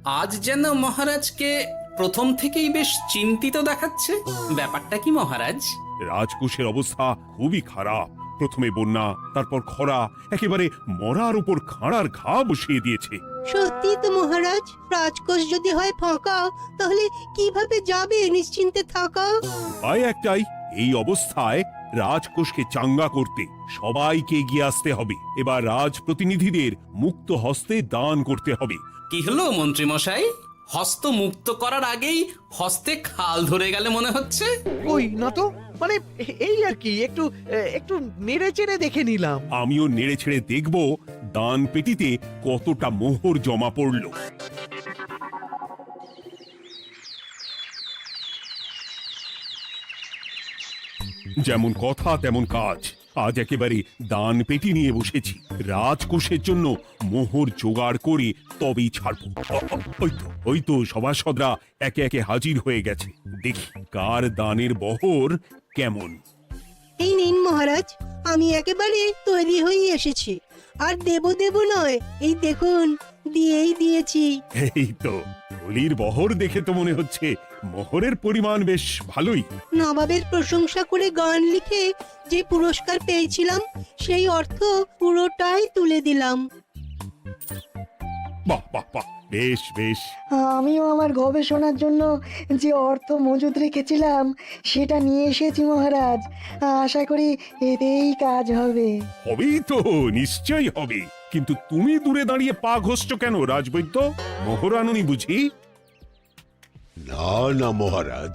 আজ যেন মহারাজকে প্রথম থেকেই বেশ চিন্তিত দেখাচ্ছে। ব্যাপারটা কি মহারাজ? রাজকোষের অবস্থা খুবই খারাপ। প্রথমে বন্যা, তারপর খরা, একেবারে মরার উপর খাঁড়ার ঘা বসিয়ে দিয়েছে। সত্যি তো মহারাজ, রাজকোষ যদি হয় ফাঁকা, তাহলে কিভাবে যাবে নিশ্চিন্তে থাকা? উপায় একটাই, এই অবস্থায় রাজকোষকে চাঙ্গা করতে সবাইকে এগিয়ে আসতে হবে। এবার রাজপ্রতিনিধিদের মুক্ত হস্তে দান করতে হবে। কি হলো মন্ত্রী মশাই, হস্ত মুক্ত করার আগেই হস্তে খাল ধরে গেলে মনে হচ্ছে। ওই না তো, মানে এই আর কি, একটু একটু নেড়ে চেড়ে দেখে নিলাম। আমিও নেড়ে ছেড়ে দেখব দান পেটিতে কতটা মোহর জমা পড়ল। যেমন কথা তেমন কাজ। আজ একেবারে দান পেটি নিয়ে বসেছি। রাজকোষের জন্য মোহর জোগাড় করে তবেই ছাড়বো। ওই তো সভাসদরা একে একে হাজির হয়ে গেছে। দেখি কার দানের বহর কেমন। এই নিন মহারাজ, আমি একেবারে তৈরি হয়ে এসেছি। আর দেব দেব নয়, এই দেখুন দিয়েই দিয়েছি। এই তো থলির বহর দেখে তো মনে হচ্ছে মোহরের পরিমাণ বেশ ভালোই। নবাবের প্রশংসা করে গান লিখে যে পুরস্কার পেয়েছিলাম, সেই অর্থ পুরোটাই তুলে দিলাম। বাহ বাহ বাহ, বেশ বেশ। আমিও আমার গবেষণার জন্য যে অর্থ মজুদ রেখেছিলাম সেটা নিয়ে এসেছি মহারাজ। আশা করি এতেই কাজ হবে। হবেই তো, নিশ্চয়ই হবে। কিন্তু তুমি দূরে দাঁড়িয়ে পা ঘষছ কেন রাজবৈদ্য? মোহর আনুনি বুঝি? না না মহারাজ,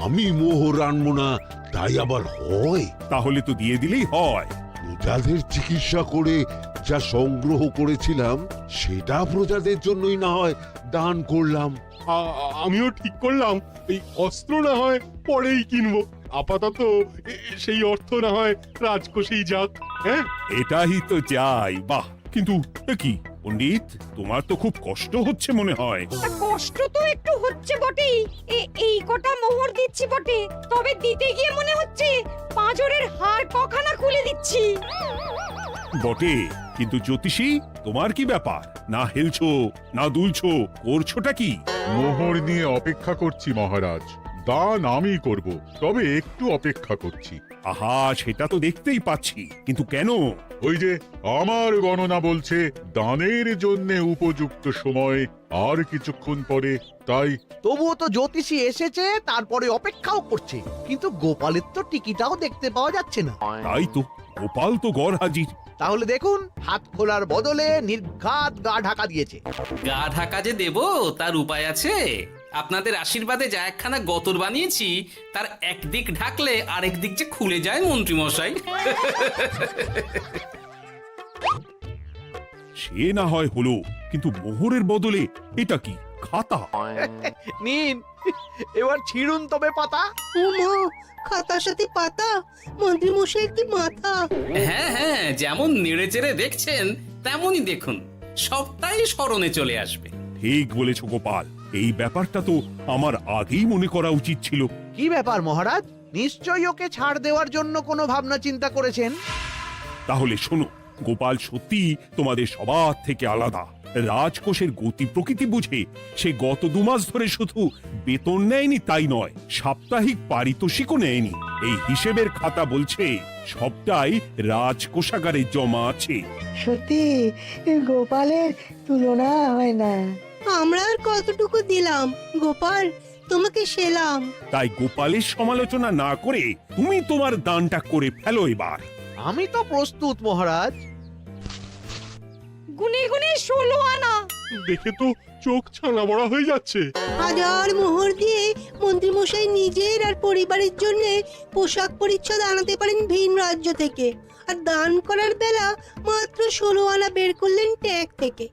আমি মোহর আনবো না তাই আবার হয়? তাহলে তো দিয়ে দিলেই হয়। প্রজাদের চিকিৎসা করে যা সংগ্রহ করেছিলাম সেটা প্রজাদের জন্যই না হয় দান করলাম। আমিও ঠিক করলাম এই অস্ত্র না হয় পরেই কিনবো, আপাতত সেই অর্থ না হয় রাজকোষেই যাক। হ্যাঁ, এটাই তো চাই। বাহ, কিন্তু এ কি পণ্ডিত, তোমার তো খুব কষ্ট হচ্ছে মনে হয়। কষ্ট তো একটু হচ্ছে বটেই। এই কটা মোহর দিচ্ছি বটে, তবে দিতে গিয়ে মনে হচ্ছে পাঁজরের হাড় কখানা খুলে দিচ্ছি। বটে, কিন্তু জ্যোতিষী তোমার কি ব্যাপার? না হেলছো না দুলছো, করছোটা কি? মোহর নিয়ে অপেক্ষা করছি মহারাজ, দান আমি করব, তবে একটু অপেক্ষা করছি। আহা, সেটা তো দেখতেই পাচ্ছি, কিন্তু কেন? ওই যে আমার গণনা বলছে দানের জন্য উপযুক্ত সময় আর কিছুক্ষণ পরে, তাই। তবুও তো জ্যোতিষী এসেছে, তারপরে অপেক্ষাও করছে, কিন্তু গোপালের তো টিকিটাও দেখতে পাওয়া যাচ্ছে না। তাই তো, গোপাল তো গড় হাজির। তাহলে দেখুন, হাত খোলার বদলে নির্ঘাত গা ঢাকা দিয়েছে। গা ঢাকা যে দেব তার উপায় আছে। আপনাদের আশীর্বাদে যা একখানা গতর বানিয়েছি, তার একদিক ঢাকলে আরেক দিক যে খুলে যায় মন্ত্রী মশাই। সে না হয় হলো, কিন্তু মোহরের বদলে এটা কি? খাতা? নিন, এবার ছিড়ুন তবে পাতা। উমা, খাতার সাথে পাতা, মন্ত্রী মশাইয়ের কি মাথা! হ্যাঁ হ্যাঁ, যেমন নেড়ে চেড়ে দেখছেন তেমনই দেখুন, সবটাই স্মরণে চলে আসবে। ঠিক বলেছ গোপাল, এই ব্যাপারটা তো আমার আগেই মনে করা উচিত ছিল। কি ব্যাপার মহারাজ, নিশ্চয়ই ওকে ছাড় দেওয়ার জন্য কোনো ভাবনা চিন্তা করেছেন। তাহলে শোনো, গোপাল সত্যি তোমাদের সবার থেকে আলাদা। রাজকোষের গতি প্রকৃতি বুঝে সে গত 2 মাস ধরে শুধু বেতন নেয়নি তাই নয়, সাপ্তাহিক পারিতোষিকও নেয়নি। এই হিসেবের খাতা বলছে সবটাই রাজকোষাগারে জমা আছে। সত্যি গোপালের তুলনা হয় না। আমরা আর কতটুকু দিলাম গোপাল, তোমাকে সেলাম। তাই গোপালের সমালোচনা না করে তুমি তোমার দানটা করে ফেলো এবার। আমি তো প্রস্তুত মহারাজ। গুনে গুনে 16 আনা। দেখে তো চোখ ছানা বড়া হয়ে যাচ্ছে। হাজার মোহর দিয়ে মন্ত্রী মশাই নিজের আর পরিবারের জন্য পোশাক পরিচ্ছদ আনাতে পারেন ভিন রাজ্য থেকে, আর দান করার বেলা মাত্র 16 আনা বের করলেন ট্যাগ থেকে।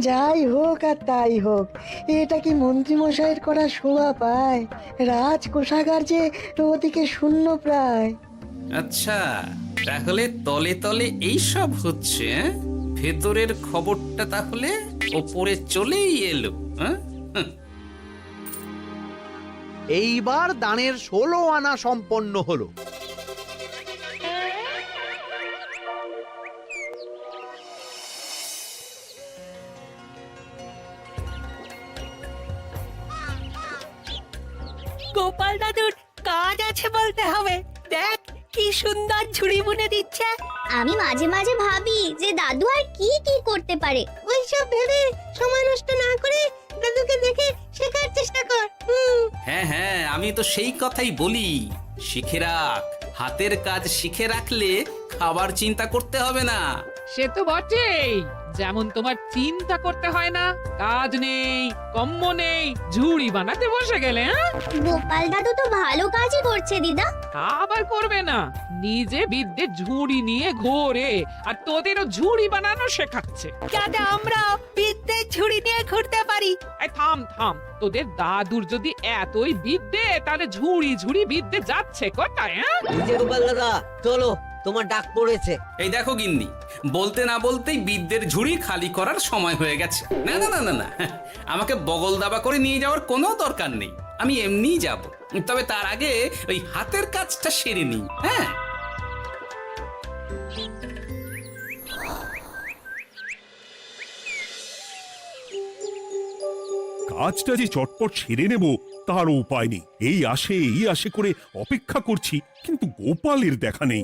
যাই হোক আর তাই হোক, এটা কি মন্ত্রী মশাইয়ের করা শোভা পায়? রাজকোষাগার যে ওদিকে শূন্য প্রায়। আচ্ছা, তাহলে তলে তলে এই সব হচ্ছে, হ্যাঁ? ভেতরের খবরটা তাহলে ওপরে চলেই এলো, হ্যাঁ? এইবার দানের 16 আনা সম্পন্ন হলো। গোপাল দাদুর কাজ আছে বলতে হবে। দেখ কি সুন্দর ঝুড়ি বুনে দিচ্ছে। আমি মাঝে মাঝে ভাবি যে দাদু আর কি কি করতে পারে। ওইসব ভেবে সময় নষ্ট না করে দাদুকে দেখে শেখার চেষ্টা কর। হ্যাঁ হ্যাঁ, আমি তো সেই কথাই বলি, শিখে রাখ। হাতের কাজ শিখে রাখলে খাবার চিন্তা করতে হবে না। সে তো বটেই, যেমন তোমার চিন্তা করতে হয় না, কাজ নেই, কম্ম নেই, ঝুড়ি বানাতে বসে গেলে। হ্যাঁ, গোপাল দাদু তো ভালো কাজই করছে দিদা। আবার করবে না, নিজে বিদ্যে ঝুড়ি নিয়ে ঘোরে আর তোদেরও ঝুড়ি বানানো শেখাচ্ছে। যাতে আমরা বিদ্যে ঝুড়ি নিয়ে ঘুরতে পারি। এই থাম থাম, তোদের দাদুর যদি এতই বিদ্যে, তাহলে ঝুড়ি ঝুড়ি বিদ্যে যাচ্ছে কোথায়? হ্যাঁ, গোপাল দাদা চলো, তোমার ডাক পড়েছে। এই দেখো গিন্নি, বলতে না বলতেই বিদ্যের ঝুড়ি খালি করার সময় হয়ে গেছে। না না না না না, আমাকে বগল দাবা করে নিয়ে যাওয়ার কোনো দরকার নেই, আমি এমনিই যাব। তবে তার আগে ওই হাতের কাজটা সেরে নিই। হ্যাঁ, কাজটা যে চটপট সেরে নেব তারও উপায় নেই। এই আসে করে অপেক্ষা করছি, কিন্তু গোপালের দেখা নেই।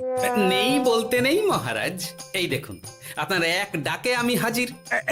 নেই বলতে নেই মহারাজ, এই দেখুন আপনার এক ডাকে আমি হাজির।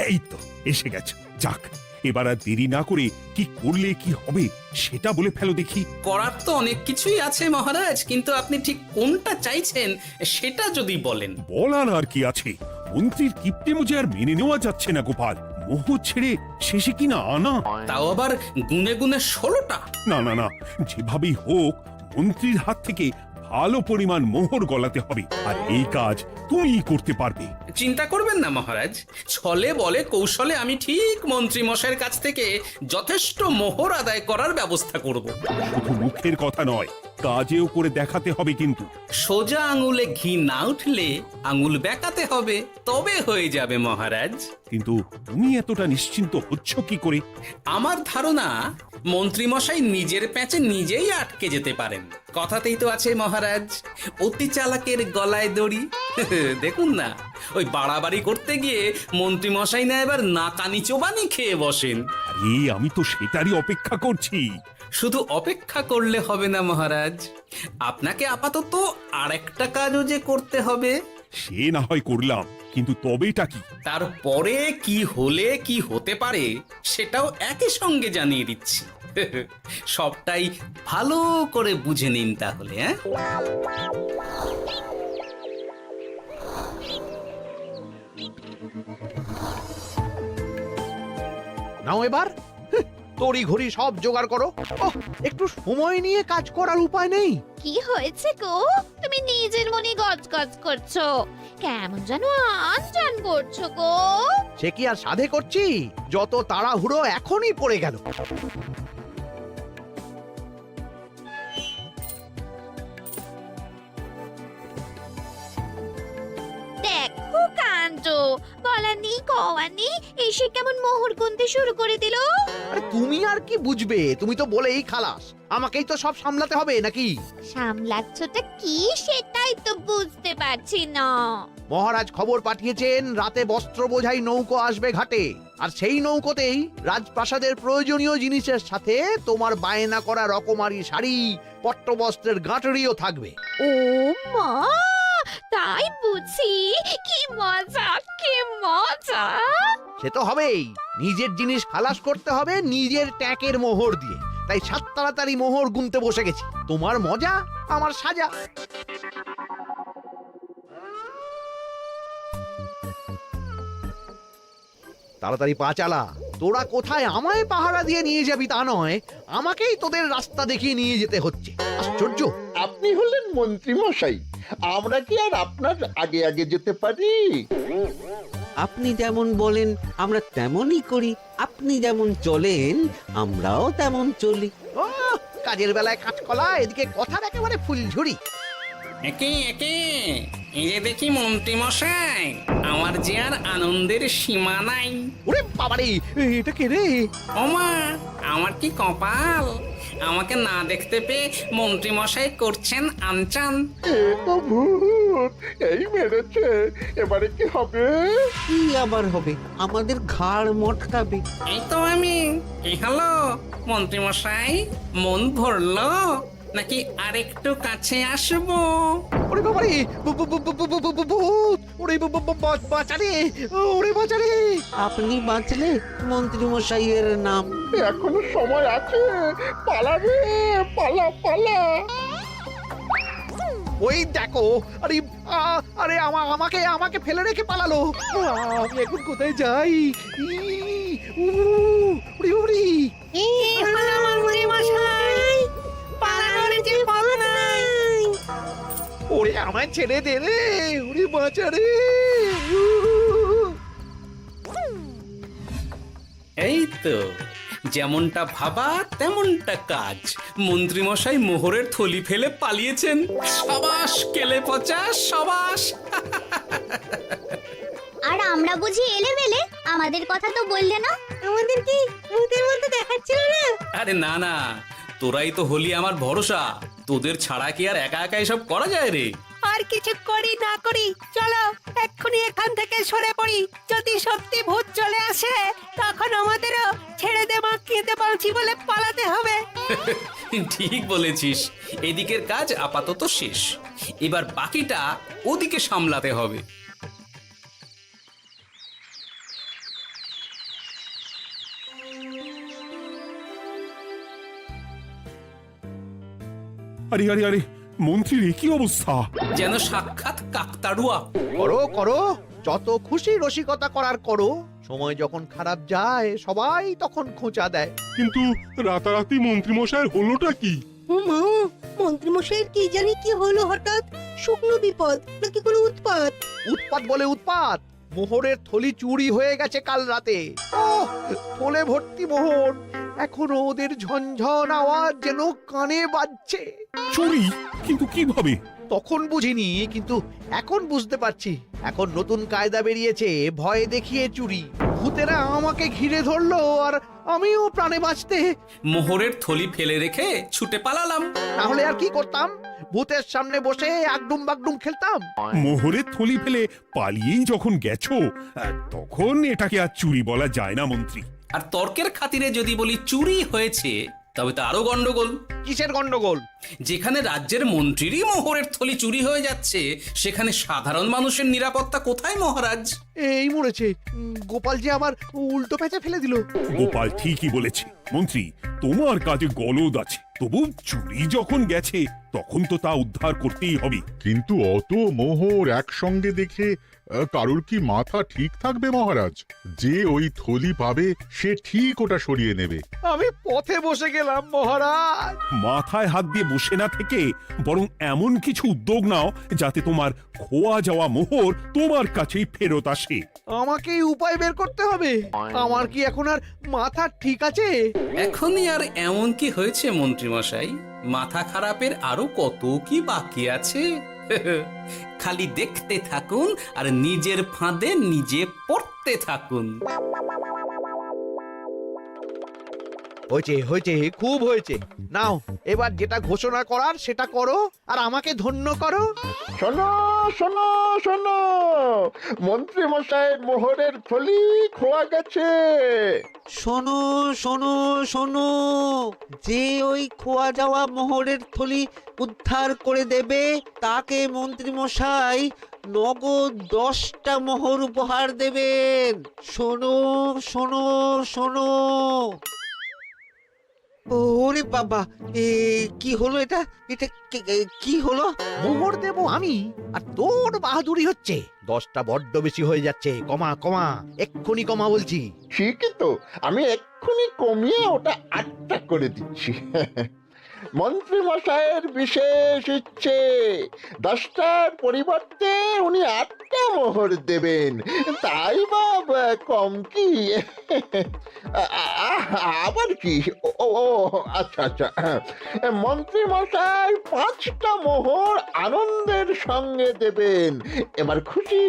এই তো এসে গেছে। যাক, এবার আর দেরি না করে কি করলে কি হবে সেটা বলে ফেলো দেখি। করার তো অনেক কিছুই আছে মহারাজ, কিন্তু আপনি ঠিক কোনটা চাইছেন সেটা যদি বলেন। বলার আর কি আছে, মন্ত্রীর কিপ্টে মুজে আর মেনে নেওয়া যাচ্ছে না গোপাল। মোহ ছেড়ে শেষে কিনা আনা, তাও আবার গুনে গুনে 16টা। না না না, যেভাবেই হোক মন্ত্রীর হাত থেকে ভালো পরিমাণ মোহর গলাতে হবে, আর এই কাজ তুমিই করতে পারবে। চিন্তা করবেন না মহারাজ, ছলে বলে কৌশলে আমি ঠিক মন্ত্রী মশাইয়ের কাছ থেকে যথেষ্ট মোহর আদায় করার ব্যবস্থা করব। শুধু মুখের কথা নয়, কাজেও করে দেখাতে হবে কিন্তু। সোজা আঙুলে ঘি না উঠলে আঙুল বেঁকাতে হবে, তবে হয়ে যাবে মহারাজ। কিন্তু তুমি এতটা নিশ্চিন্ত হচ্ছ কি করে? আমার ধারণা মন্ত্রী মশাই নিজের প্যাঁচে নিজেই আটকে যেতে পারেন। কথাতেই তো আছে মহারাজ, অতি চালাকের গলায় দড়ি। দেখুন না, ওই বাড়াবাড়ি করতে গিয়ে মন্ত্রী মশাই না এবার নাকানি চোবানি খেয়ে বসেন। আরে আমি তো সেটারই অপেক্ষা করছি। শুধু অপেক্ষা করলে হবে না মহারাজ, আপনাকে আপাতত আরেকটা কাজও যে করতে হবে। সে না হয় করলাম, কিন্তু তবেটা কি? তারপরে কি হলে কি হতে পারে সেটাও একই সঙ্গে জানিয়ে দিচ্ছি। সবটাই ভালো করে বুঝে নিন তাহলে। হ্যাঁ, নাও এবার তড়ি ঘড়ি সব জোগাড় করো। ওহ, একটু সময় নিয়ে কাজ করার উপায় নেই? কি হয়েছে গো, তুমি নিজের মনে গজগজ করছো, কেমন যেন আনজান করছো গো। সে কি আর সাধে করছি, যত তাড়াহুড়ো এখনই পড়ে গেল। দেখো কাণ্ড, বলা নেই কওয়া নেই, এসে কেমন মোহর গুনতে শুরু করে দিল। আরে তুমি আর কি বুঝবে, তুমি তো বলেই খালাস, আমাকেই তো সব সামলাতে হবে নাকি? সামলাচ্ছটা কি সেটাই তো বুঝতে পারছি না। মহারাজ খবর পাঠিয়েছেন রাতে বস্ত্র বোঝাই নৌকো আসবে ঘাটে, আর সেই নৌকোতেই রাজপ্রাসাদের প্রয়োজনীয় জিনিসের সাথে তোমার বায়না করা রকমারি শাড়ি, পট্টবস্ত্রের গাঁটরিও থাকবে। ও মা, তাই বুঝি, কি মজা কি মজা। সে তো হবেই, নিজের জিনিস খালাস করতে হবে নিজের ট্যাঁকের মোহর দিয়ে। তাই সাত তাড়াতাড়ি মোহর গুনতে বসে গেছি। তোমার মজা আমার সাজা। তাড়াতাড়ি পা চালা, তোরা কোথায় আমায় পাহারা দিয়ে নিয়ে যাবি তা নয়, আমাকেই তোদের রাস্তা দেখিয়ে নিয়ে যেতে হচ্ছে। আশ্চর্য! আপনি হলেন মন্ত্রী মশাই, আমরা কি আর আপনার আগে আগে যেতে পারি? আপনি যেমন বলেন আমরা তেমনই করি, আপনি যেমন চলেন আমরাও তেমন চলি। ও, কাজের বেলায় কাঠকলা, এদিকে কথার একেবারে ফুলঝুরি। একে একে এই যে দেখি মন্ত্রী মশাই, আমার যে আর আনন্দের সীমা নাই। ওরে বাবারে, এটা কে রে? ওমা, আমার কি কপাল! আমাকে না দেখতে পেয়ে মন্ত্রী মশাই করছেন আনচান। এ তো ভূত, এই মেরেছে, এবারে কি হবে? কি আবার হবে? আমাদের ঘাড় মটকাবে। এই তো আমি। কি হলো মন্ত্রী মশাই, মন ভরলো নাকি আরেকটু কাছে আসবো? ওরে বাবারে, ভূত! ওরে বাঁচারে, ওরে বাঁচারে! আপনি বাঁচলে মন্ত্রী মশাইয়ের নাম। এখনো সময় আছে, পালাবে, পালা পালা। ওই দেখো, আরে আরে আমাকে আমাকে ফেলে রেখে পালালো। আমি এখন কোথায় যাই? উড়ি উড়ি। মন্ত্রী মশাই, পালানোর যে পথ নাই। ওরে আমায় ছেড়ে দে রে, উড়ি বাঁচা রে। এই তো, যেমনটা ভাবা তেমনটা কাজ। মন্ত্রী মশাই মোহরের থলি ফেলে পালিয়েছেন। সাবাস কেলে পচা, সাবাস। আর আমরা বুঝি এলেবেলে, আমাদের কথা তো বললে না। আমাদের কি ভূতের মতো দেখাচ্ছিল না? আরে না না, তোরাই তো হলি আমার ভরসা। তোদের ছাড়া কি আর একা একা এসব করা যায় রে? আর কিছু করি না করি, চলো এক্ষুনি এখান থেকে সরে পড়ি। যদি সত্যি ভূত চলে আসে, তখন আমাদেরও ছেড়ে দে মাখিয়ে পালছি বলে পালাতে হবে। ঠিক বলেছিস। এদিকের কাজ আপাতত শেষ, এবার বাকিটা ওদিকে সামলাতে হবে। আরে আরে আরে, মন্ত্রীর এ কি অবস্থা! যেন সাক্ষাৎ কাকতাড়ুয়া। করো করো, যত খুশি রসিকতা করার করো। সময় যখন খারাপ যায় সবাই তখন খোঁচা দেয়। কিন্তু রাতারাতি মন্ত্রী মশাইয়ের হলোটা কি? মা, মন্ত্রী মশাইয়ের কি জানি কি হলো হঠাৎ? শুকনো বিপদ নাকি কোনো উৎপাত? উৎপাত বলে উৎপাত। মোহরের থলি চুরি হয়ে গেছে কাল রাতে। ওহ, থলে ভর্তি মোহর। এখনো ওদের ঝনঝন আওয়াজ যেন কানে বাজছে। চুরি? কিন্তু কিভাবে? তখন বুঝিনি, কিন্তু এখন বুঝতে পারছি। এখন নতুন কায়দা বেরিয়েছে, ভয় দেখিয়ে চুরি। ভূতেরা আমাকে ঘিরে ধরলো আর আমিও প্রাণে বাঁচতে মোহরের থলি ফেলে রেখে ছুটে পালালাম। তাহলে আর কি করতাম? ভূতের সামনে বসে আগডুম বাগডুম খেলতাম। মোহরের থলি ফেলে পালিয়েই যখন গেছো, তখন এটাকে আর চুরি বলা যায় না মন্ত্রী। আর তর্কের খাতিরে যদি বলি চুরি হয়েছে, তবে তো আরো গন্ডগোল। কিসের গন্ডগোল? যেখানে রাজ্যের মন্ত্রীরই মোহরের থলি চুরি হয়ে যাচ্ছে, সেখানে সাধারণ মানুষের নিরাপত্তা কোথায় মহারাজ? এই মরেছে, গোপাল যে আবার উল্টো প্যাঁচে ফেলে দিল। গোপাল ঠিকই বলেছে মন্ত্রী, তোমার কাজে গলদ আছে। তবু চুরি যখন গেছে, তখন তো তা উদ্ধার করতেই হবে। কিন্তু অত মোহর একসঙ্গে দেখে কারোর কি মাথা ঠিক থাকবে মহারাজ? যে ওই থলি পাবে সে ঠিক ওটা সরিয়ে নেবে। আমি পথে বসে গেলাম মহারাজ। মাথায় হাত দিয়ে বসে না থেকে বরং এমন কিছু উদ্যোগ নাও যাতে তোমার খোয়া যাওয়া মোহর তোমার কাছেই ফেরত আসে। আমাকে উপায় বের করতে হবে। আমার কি এখন আর মাথা ঠিক আছে? এখনই আর এমন কি হয়েছে মন্ত্রী মশাই? মাথা খারাপের আরো কত কি বাকি আছে। খালি দেখতে থাকুন আর নিজের ফাঁদে নিজে পড়তে থাকুন। হয়েছে হয়েছে, খুব হয়েছে। নাও, এবার যেটা ঘোষণা করার সেটা করো আর আমাকে ধন্য করো। শোনো শোনো শোনো, মন্ত্রী মশাইয়ের মোহরের থলি খোয়া গেছে। শোনো শোনো শোনো, যে ওই খোয়া যাওয়া মোহরের থলি উদ্ধার করে দেবে, তাকে মন্ত্রী মশাই নগদ 10টা মোহর উপহার দেবেন। শোনো শোনো শোনো। ওরে বাবা, কি হলো এটা? এটা কি হলো? মোহর দেব আমি, আর তোর বাহাদুরি হচ্ছে। 10টা বড্ড বেশি হয়ে যাচ্ছে। কমা কমা, এক্ষুনি কমা বলছি। ঠিকই তো, আমি এক্ষুনি কমিয়ে ওটা 8টা করে দিচ্ছি। মন্ত্রী মশাইয়ের বিশেষ ইচ্ছে 10টার পরিবর্তে উনি 8টা মোহর দেবেন, তাই বা কম কি? আবার কি? ও আচ্ছা আচ্ছা, মন্ত্রী মশাই 5টা মোহর আনন্দের সঙ্গে দেবেন। এবার খুশি?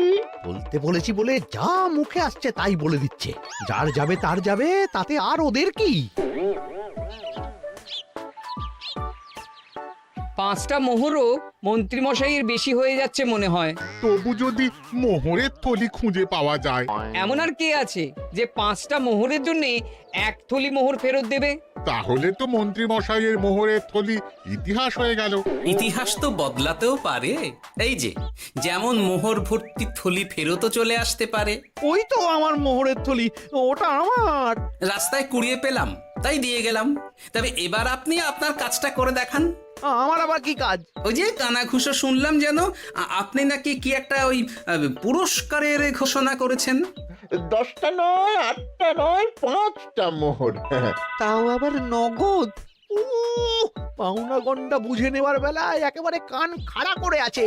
বলতে বলেছি বলে যা মুখে আসছে তাই বলে দিচ্ছে। যার যাবে তার যাবে, তাতে আর ওদের কি? 5টা মোহরও মন্ত্রীমশাইয়ের বেশি হয়ে যাচ্ছে মনে হয়। তবু যদি মোহরের থলি খুঁজে পাওয়া যায়। এমন আর কে আছে যে 5টা মোহরের জন্য 1 থলি মোহর ফেরত দেবে? তাহলে তো মন্ত্রী মশাইয়ের মোহরের থলি ইতিহাস হয়ে গেল। ইতিহাস তো বদলাতেও পারে। এই যে যেমন মোহর ভর্তি থলি ফেরতও চলে আসতে পারে। ওই তো আমার মোহরের থলি, ওটা আমার। রাস্তায় কুড়িয়ে পেলাম তাই দিয়ে গেলাম। তবে এবার আপনি আপনার কাজটা করে দেখান। আমার আবার কি কাজ? ওই যে কানাঘুষো শুনলাম যেন আপনি নাকি কি একটা ওই পুরস্কারের ঘোষণা করেছেন। 10টা নয়, 8টা নয়, 5টা মোহর। তাও আবার নগদ। পাওনা গন্ডা বুঝে নেওয়ার বেলায় একেবারে কান খাড়া করে আছে।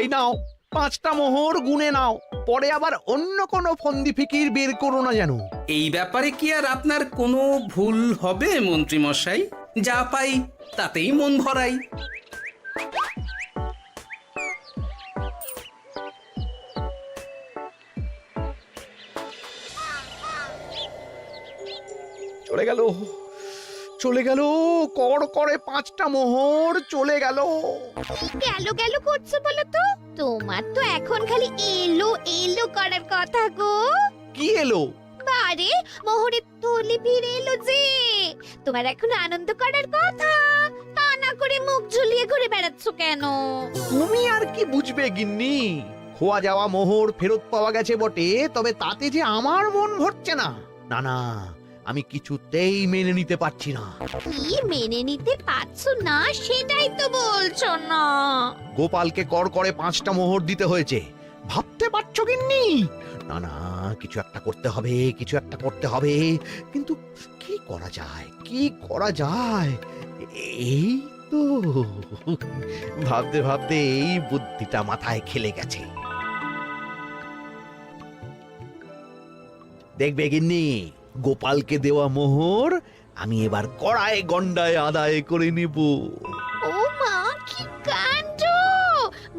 এই নাও 5টা মোহর, গুনে নাও, পরে আবার অন্য কোনো ফন্দি ফিকির বের করো না যেন। এই ব্যাপারে কি আর আপনার কোনো ভুল হবে মন্ত্রী মশাই? যা পাই তাতেই মন ভরাই। চলে গেল, চলে গেল, কর করে 5টা মোহর চলে গেল। গেল গেল করছো বলো তো? তোমার তো এখন খালি এলো এলো করার কথা গো। কি এলো? বারে মোহরের থলি ফিরে এলো যে। তোমার এখন আনন্দ করার কথা, তা না করে মুখ ঝুলিয়ে ঘুরে বেড়াচ্ছ কেন? তুমি আর কি বুঝবে গিন্নি? খোয়া যাওয়া মোহর ফেরত পাওয়া গেছে বটে, তবে তাতে যে আমার মন ভরছে না। না না, আমি কিছুতেই মেনে নিতে পারছি না। কি মেনে নিতে পারছো না সেটাই তো বলছো না। গোপালকে কর করে 5টা মোহর দিতে হয়েছে, ভাবতে পারছো গিন্নি? না না, কিছু একটা করতে হবে, কিছু একটা করতে হবে। কিন্তু কি করা যায়, কি করা যায়? এই তো ভাবতে ভাবতে এই বুদ্ধিটা মাথায় খেলে গেছে। দেখবে গিন্নি, গোপালকে দেওয়া মোহর আমি এবার কড়ায় গন্ডায় আদায় করে নেব। ও মা, কি কাণ্ড!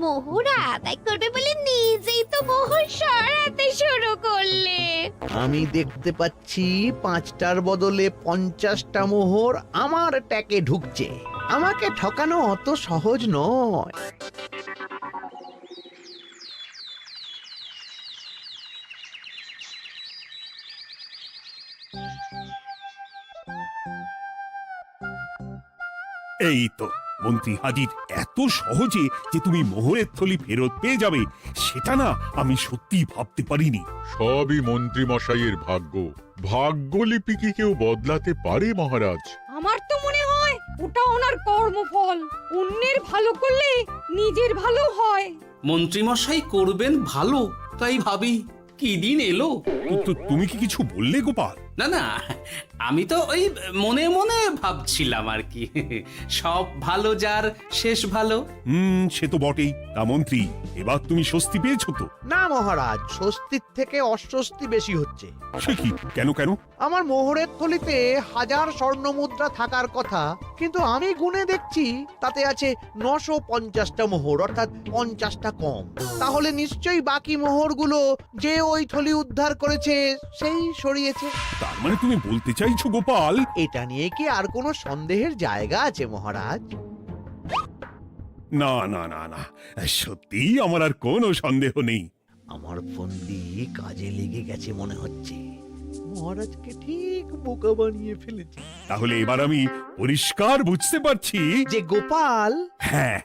মোহর আদায় করবে বলে নিজেই তো মোহর সরাতে শুরু করলে। আমি দেখতে পাচ্ছি 5টার বদলে 50টা মোহর আমার ট্যাকে ঢুকছে। আমাকে ঠকানো অত সহজ নয়। এই তো মন্ত্রী হাজির। এত সহজে যে তুমি মোহরের থলি ফেরত পেয়ে যাবে সেটা না আমি সত্যি ভাবতে পারিনি। সবই মন্ত্রী মশাইয়ের ভাগ্য। ভাগ্যলিপি কি কেউ বদলাতে পারে মহারাজ? আমার তো মনে হয় ওটা ওনার কর্মফল। অন্যের ভালো করলে নিজের ভালো হয়। মন্ত্রী মশাই করবেন ভালো, তাই ভাবি কি দিন এলো। তুমি কি কিছু বললে গোপাল? না না, আমি তো ওই মনে মনে ভাবছিলাম আর কি। সব ভালো যার শেষ ভালো। সে তো বটেই। তা মন্ত্রী, এবার তুমি স্বস্তি পেয়েছো তো? না মহারাজ, স্বস্তির থেকে অস্বস্তি বেশি হচ্ছে। সে কি? কেন কেন? আমার মোহরের থলিতে 1000 স্বর্ণ মুদ্রা থাকার কথা, কিন্তু আমি গুনে দেখছি তাতে আছে 950টা মোহর, অর্থাৎ 50টা কম। তাহলে নিশ্চয়ই বাকি মোহরগুলো যে ওই থলি উদ্ধার করেছে সেই সরিয়েছে। তার মানে তুমি বলতে চাইছো গোপাল? এটা নিয়ে কি আর কোনো সন্দেহের জায়গা আছে মহারাজ? না না না না, সত্যি আমার আর কোনো সন্দেহ নেই। আমার ফন্দি কাজে লেগে গেছে মনে হচ্ছে। মহারাজকে ঠিক বোকা বানিয়ে ফেলেছি। তাহলে এবার আমি পরিষ্কার বুঝতে পারছি যে গোপাল, হ্যাঁ,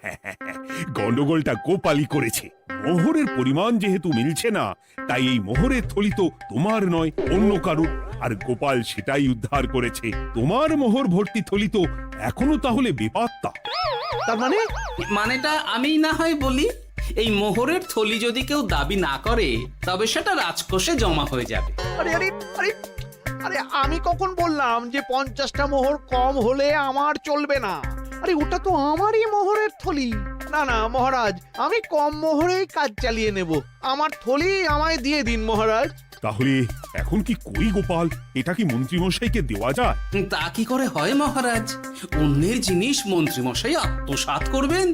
গন্ডগোলটা গোপালই করেছে। মোহরের পরিমাণ যেহেতু মিলছে না, তাই এই মোহরের থলি তো তোমার নয়, অন্য কারুর। আর গোপাল সেটাই উদ্ধার করেছে। তোমার মোহর ভর্তি থলি তো এখনো তাহলে বেপাত্তা। তার মানে? মানেটা আমি না হয় বলি। এই মোহরের থলি যদি কেউ দাবি না করে, তবে সেটা রাজকোষে জমা হয়ে যাবে। আরে আরে আরে, আরে আমি কখন বললাম যে 50টা মোহর কম হলে আমার চলবে না? আরে ওটা তো আমারই মোহরের থলি। না না মহারাজ, আমি কম মোহরেই কাজ চালিয়ে নেব। আমার থলি আমায় দিয়ে দিন মহারাজ। তাহলে এখন কি করি গোপাল? এটা কি মন্ত্রীমশাইকে দেওয়া যায়? তা কি করে হয় মহারাজ? অন্যের জিনিস মন্ত্রীমশাই আত্মসাৎ করবেন,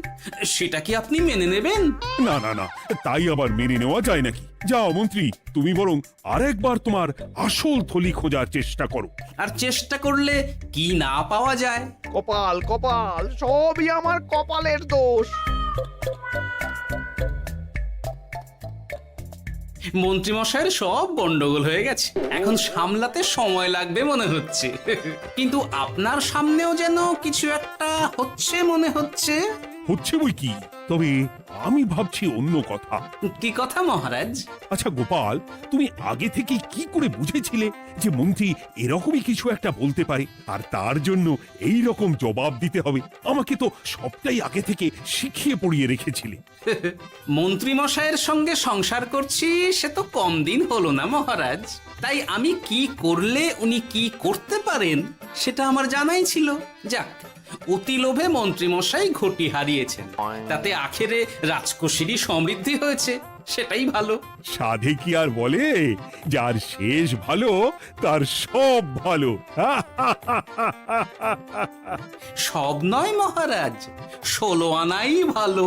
সেটা কি আপনি মেনে নেবেন? না না না, তাই আবার মেনে নেওয়া যায় নাকি? যাও মন্ত্রী, তুমি বরং আরেকবার তোমার আসল থলি খোঁজার চেষ্টা করো। আর চেষ্টা করলে কি না পাওয়া যায়? কপাল কপাল, সবই আমার কপালের দোষ। মন্ত্রীমশাইয়ের সব গন্ডগোল হয়ে গেছে, এখন সামলাতে সময় লাগবে মনে হচ্ছে। কিন্তু আপনার সামনেও যেন কিছু একটা হচ্ছে মনে হচ্ছে। হচ্ছে বই কি, তবে আমি ভাবছি অন্য কথা। কি কথা মহারাজ? আচ্ছা গোপাল, তুমি আগে থেকে কি করে বুঝেছিলে যে মন্ত্রী এরকমই কিছু একটা বলতে পারে, আর তার জন্য এই রকম জবাব দিতে হবে? আমাকে তো সবটাই আগে থেকে শিখিয়ে পড়িয়ে রেখেছিলে। মন্ত্রীমশাইয়ের সঙ্গে সংসার করছি সে তো কম দিন হলো না মহারাজ, তাই আমি কি করলে উনি কি করতে পারেন সেটা আমার জানাই ছিল। যাক, অতি লোভে মন্ত্রীমশাই ঘটি হারিয়েছেন, তাতে আখেরে রাজকোষেরই সমৃদ্ধি হয়েছে, সেটাই ভালো। সাধে কি আর বলে, যার শেষ ভালো তার সব ভালো। সব নয় মহারাজ, 16 আনাই ভালো।